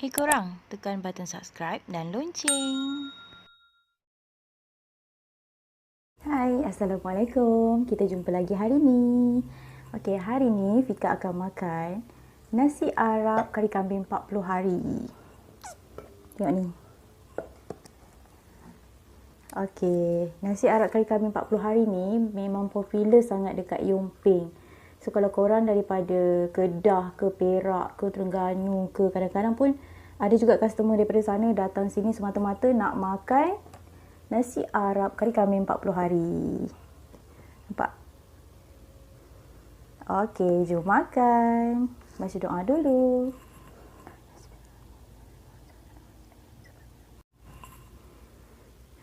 Korang, tekan button subscribe dan lonceng. Hai, Assalamualaikum. Kita jumpa lagi hari ni. Okey, hari ni Fika akan makan nasi Arab kari kambing 40 hari. Tengok ni. Okey, nasi Arab kari kambing 40 hari ni memang popular sangat dekat Yong. So kalau korang daripada Kedah ke Perak ke Terengganu ke, kadang-kadang pun ada juga customer daripada sana datang sini semata-mata nak makan nasi Arab kari kambing 40 hari. Nampak? Okey, jom makan. Baca doa dulu.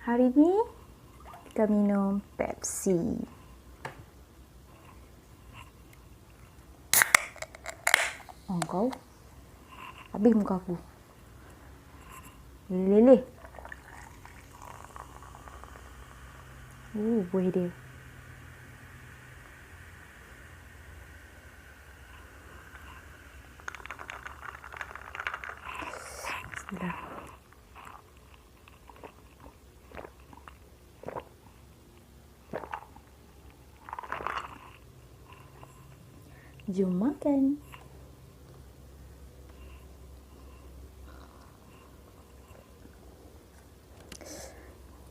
Hari ni kita minum Pepsi. Oh, kau habis muka aku. Leleh. Buih dia. Bismillah. Jom makan.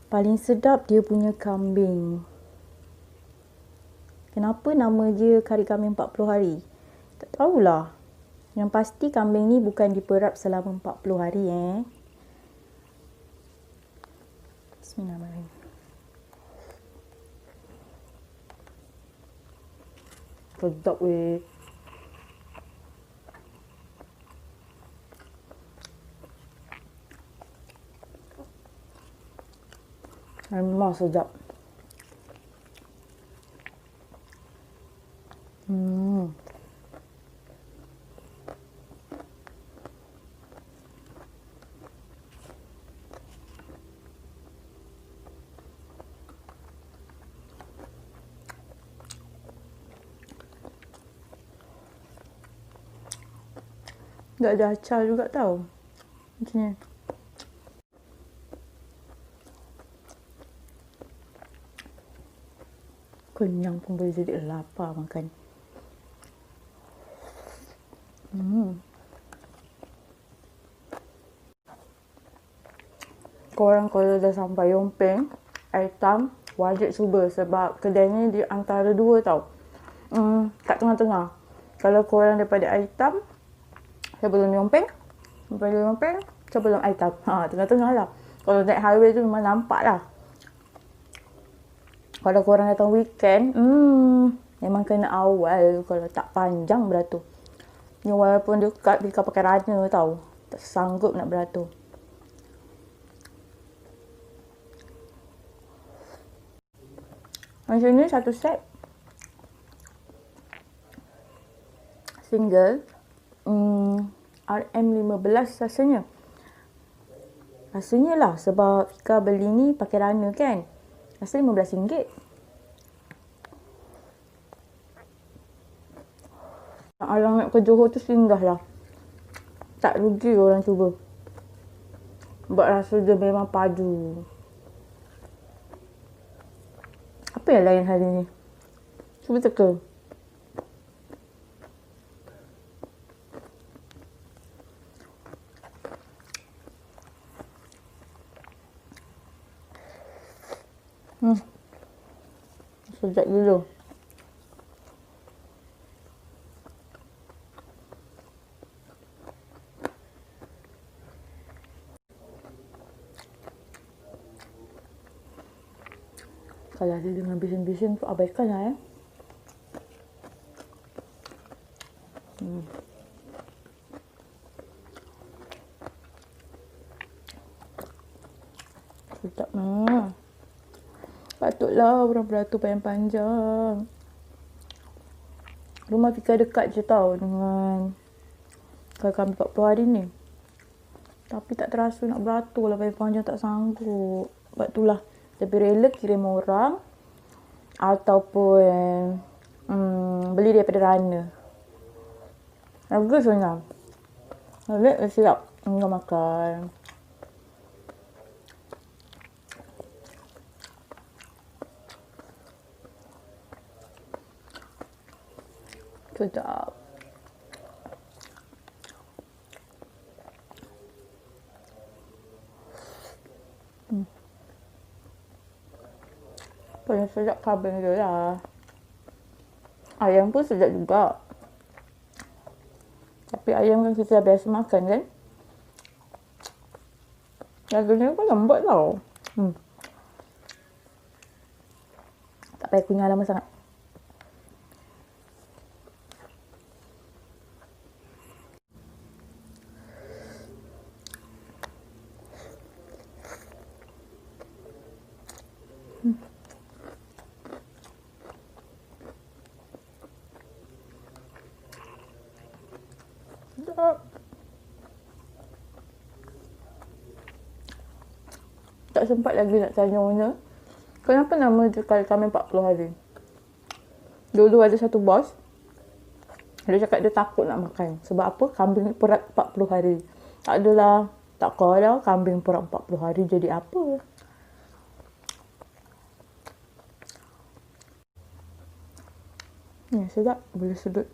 Paling sedap dia punya kambing. Kenapa nama dia kari kambing 40 hari? Tak tahulah. Yang pasti kambing ni bukan diperap selama 40 hari Bismillahirrahmanirrahim. Sedap weh. Memang sedap. Tak ada acar juga tau. Macam ni. Kenyang pun boleh jadi lapar makan. Korang kalau dah sampai Yong, hitam, wajib cuba sebab kedai ni di antara dua tau. Kat tengah-tengah. Kalau korang daripada hitam, sebelum Yong, daripada Yong, sebelum hitam. Tengah-tengah lah. Kalau naik highway tu memang nampak lah. Kalau korang datang weekend, memang kena awal kalau tak panjang beratur. Ni walaupun dekat, Fika pakai runner tau. Tak sanggup nak beratur. Macam ni satu set. Single. RM15 rasanya. Rasanya lah sebab Fika beli ni pakai runner kan. Rasa RM15. Alang nak ke Johor tu singgah lah. Tak rugi orang cuba. Sebab rasa dia memang padu. Apa yang lain hari ni? Cuba teka. Sedap dulu. Kalau ada dengan bising-bising tu abaikan lah Sedap lah. Patutlah orang beratur panjang-panjang. Rumah Fika dekat je tau dengan kari kambing 40 hari ni. Tapi tak terasa nak beratur lah panjang-panjang, tak sanggup. Sebab itulah lebih rela kirim orang ataupun beli daripada runner. Bagus sebenarnya. Siap. Enggak makan. Sedap. Paling sedap kambing dia lah. Ayam pun sedap juga. Tapi ayam kan kita dah biasa makan kan. Dagingnya pun lembut tau. Tak payah kunyah lama sangat. Sedap. Tak sempat lagi nak tanya owner, kenapa nama dia kami 40 hari? Dulu ada satu bos, dia cakap dia takut nak makan. Sebab apa? Kambing perat 40 hari. Tak adalah, tak kau dah kambing perat 40 hari jadi apa? Sedap, boleh sedut.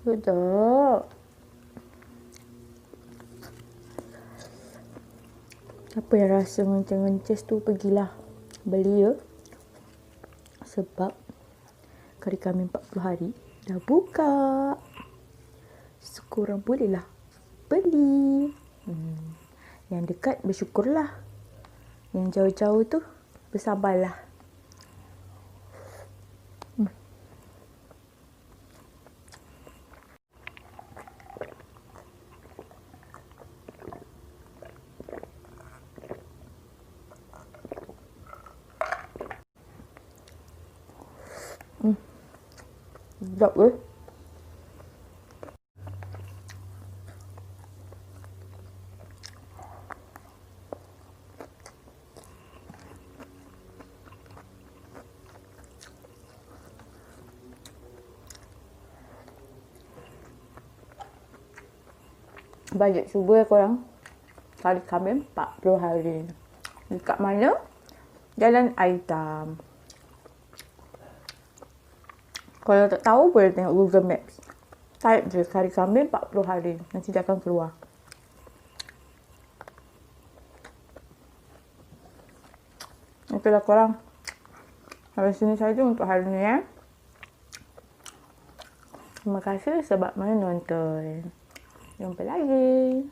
Sedap. Apa yang rasa ngences-ngences tu, pergilah beli ya. Sebab kari kami 40 hari dah buka. Korang bolehlah beli. Yang dekat bersyukurlah. Yang jauh-jauh tu bersabarlah. Sedap ke? Bajet cuba korang. Kari kambing 40 hari. Dekat mana? Jalan Hitam. Kalau tak tahu, boleh tengok Google Maps. Type je kari kambing 40 hari. Nanti dia akan keluar. Okeylah korang. Sampai sini saja untuk hari ni ya. Terima kasih sebab menonton. Jumpa lagi.